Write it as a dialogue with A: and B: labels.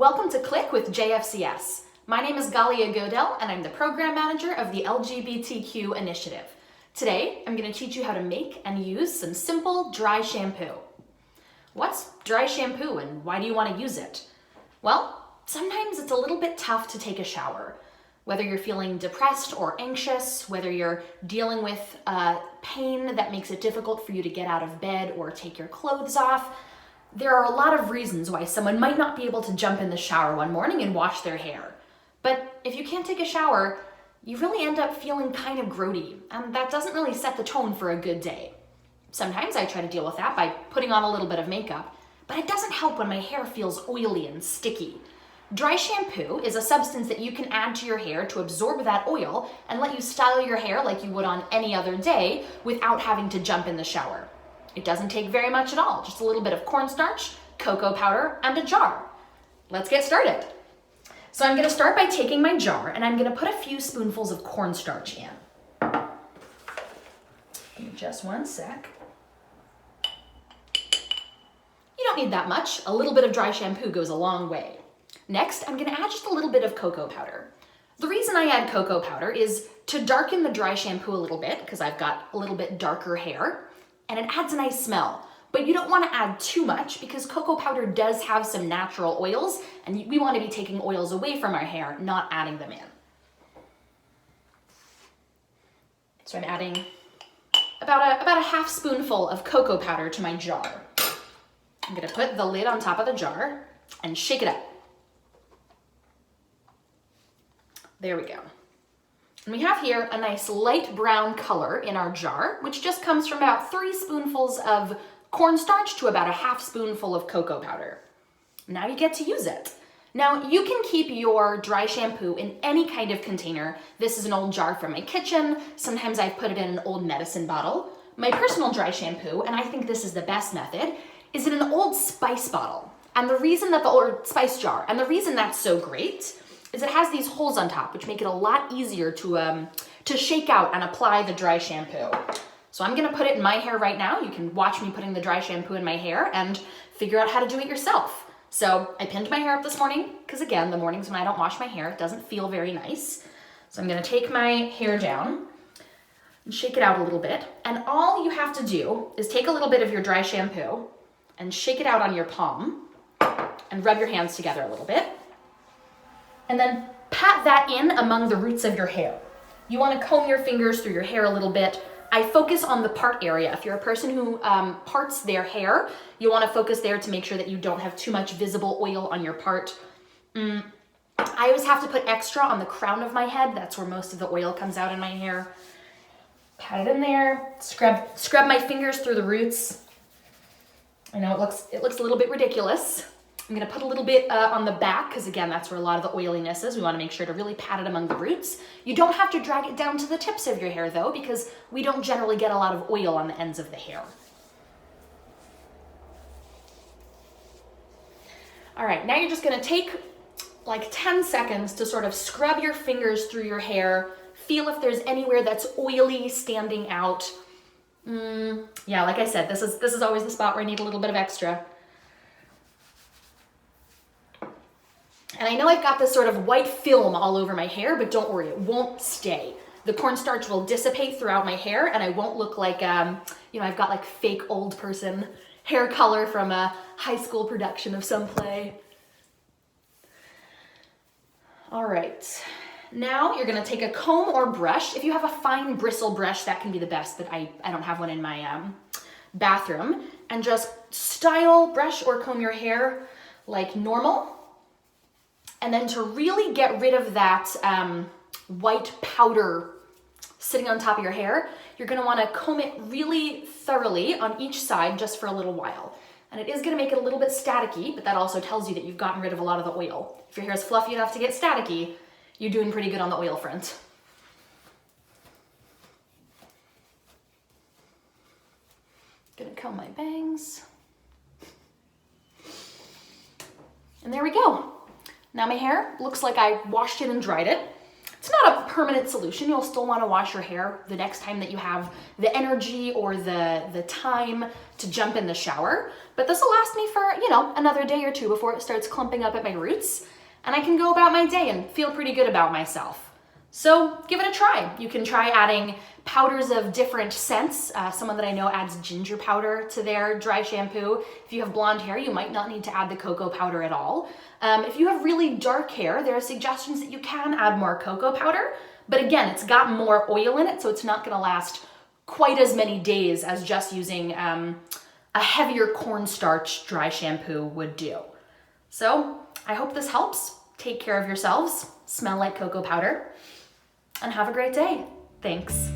A: Welcome to Click with JFCS. My name is Galia Godel and I'm the Program Manager of the LGBTQ Initiative. Today, I'm going to teach you how to make and use some simple dry shampoo. What's dry shampoo and why do you want to use it? Well, sometimes it's a little bit tough to take a shower. Whether you're feeling depressed or anxious, whether you're dealing with pain that makes it difficult for you to get out of bed or take your clothes off, there are a lot of reasons why someone might not be able to jump in the shower one morning and wash their hair. But if you can't take a shower, you really end up feeling kind of grody, and that doesn't really set the tone for a good day. Sometimes I try to deal with that by putting on a little bit of makeup, but it doesn't help when my hair feels oily and sticky. Dry shampoo is a substance that you can add to your hair to absorb that oil and let you style your hair like you would on any other day without having to jump in the shower. It doesn't take very much at all, just a little bit of cornstarch, cocoa powder, and a jar. Let's get started. So I'm going to start by taking my jar and I'm going to put a few spoonfuls of cornstarch in. Give me just one sec. You don't need that much. A little bit of dry shampoo goes a long way. Next, I'm going to add just a little bit of cocoa powder. The reason I add cocoa powder is to darken the dry shampoo a little bit, because I've got a little bit darker hair, and it adds a nice smell. But you don't want to add too much because cocoa powder does have some natural oils, and we want to be taking oils away from our hair, not adding them in. So I'm adding about a half spoonful of cocoa powder to my jar. I'm going to put the lid on top of the jar and shake it up. There we go. And we have here a nice light brown color in our jar, which just comes from about 3 spoonfuls of cornstarch to about a half spoonful of cocoa powder. Now you get to use it. Now you can keep your dry shampoo in any kind of container. This is an old jar from my kitchen. Sometimes I've put it in an old medicine bottle. My personal dry shampoo, and I think this is the best method, is in an old spice bottle. And the reason that or spice jar, and the reason that's so great is it has these holes on top, which make it a lot easier to shake out and apply the dry shampoo. So I'm gonna put it in my hair right now. You can watch me putting the dry shampoo in my hair and figure out how to do it yourself. So I pinned my hair up this morning, because again, the mornings when I don't wash my hair, it doesn't feel very nice. So I'm gonna take my hair down and shake it out a little bit. And all you have to do is take a little bit of your dry shampoo and shake it out on your palm and rub your hands together a little bit. And then pat that in among the roots of your hair. You want to comb your fingers through your hair a little bit. I focus on the part area. If you're a person who parts their hair, you want to focus there to make sure that you don't have too much visible oil on your part. I always have to put extra on the crown of my head. That's where most of the oil comes out in my hair. Pat it in there. Scrub my fingers through the roots. I know it looks a little bit ridiculous. I'm going to put a little bit on the back because, again, that's where a lot of the oiliness is. We want to make sure to really pat it among the roots. You don't have to drag it down to the tips of your hair, though, because we don't generally get a lot of oil on the ends of the hair. All right, now you're just going to take like 10 seconds to sort of scrub your fingers through your hair, feel if there's anywhere that's oily standing out. Yeah, like I said, this is always the spot where I need a little bit of extra. And I know I've got this sort of white film all over my hair, but don't worry, it won't stay. The cornstarch will dissipate throughout my hair and I won't look like, I've got like fake old person hair color from a high school production of some play. All right, now you're gonna take a comb or brush. If you have a fine bristle brush, that can be the best, but I don't have one in my bathroom. And just style, brush or comb your hair like normal. And then to really get rid of that white powder sitting on top of your hair, you're gonna wanna comb it really thoroughly on each side just for a little while. And it is gonna make it a little bit staticky, but that also tells you that you've gotten rid of a lot of the oil. If your hair is fluffy enough to get staticky, you're doing pretty good on the oil front. Gonna comb my bangs. And there we go. Now my hair looks like I washed it and dried it. It's not a permanent solution. You'll still want to wash your hair the next time that you have the energy or the time to jump in the shower. But this will last me for, another day or two before it starts clumping up at my roots. And I can go about my day and feel pretty good about myself. So give it a try. You can try adding powders of different scents. Someone that I know adds ginger powder to their dry shampoo. If you have blonde hair, you might not need to add the cocoa powder at all. If you have really dark hair, there are suggestions that you can add more cocoa powder. But again, it's got more oil in it, so it's not going to last quite as many days as just using a heavier cornstarch dry shampoo would do. So I hope this helps. Take care of yourselves, smell like cocoa powder, and have a great day. Thanks.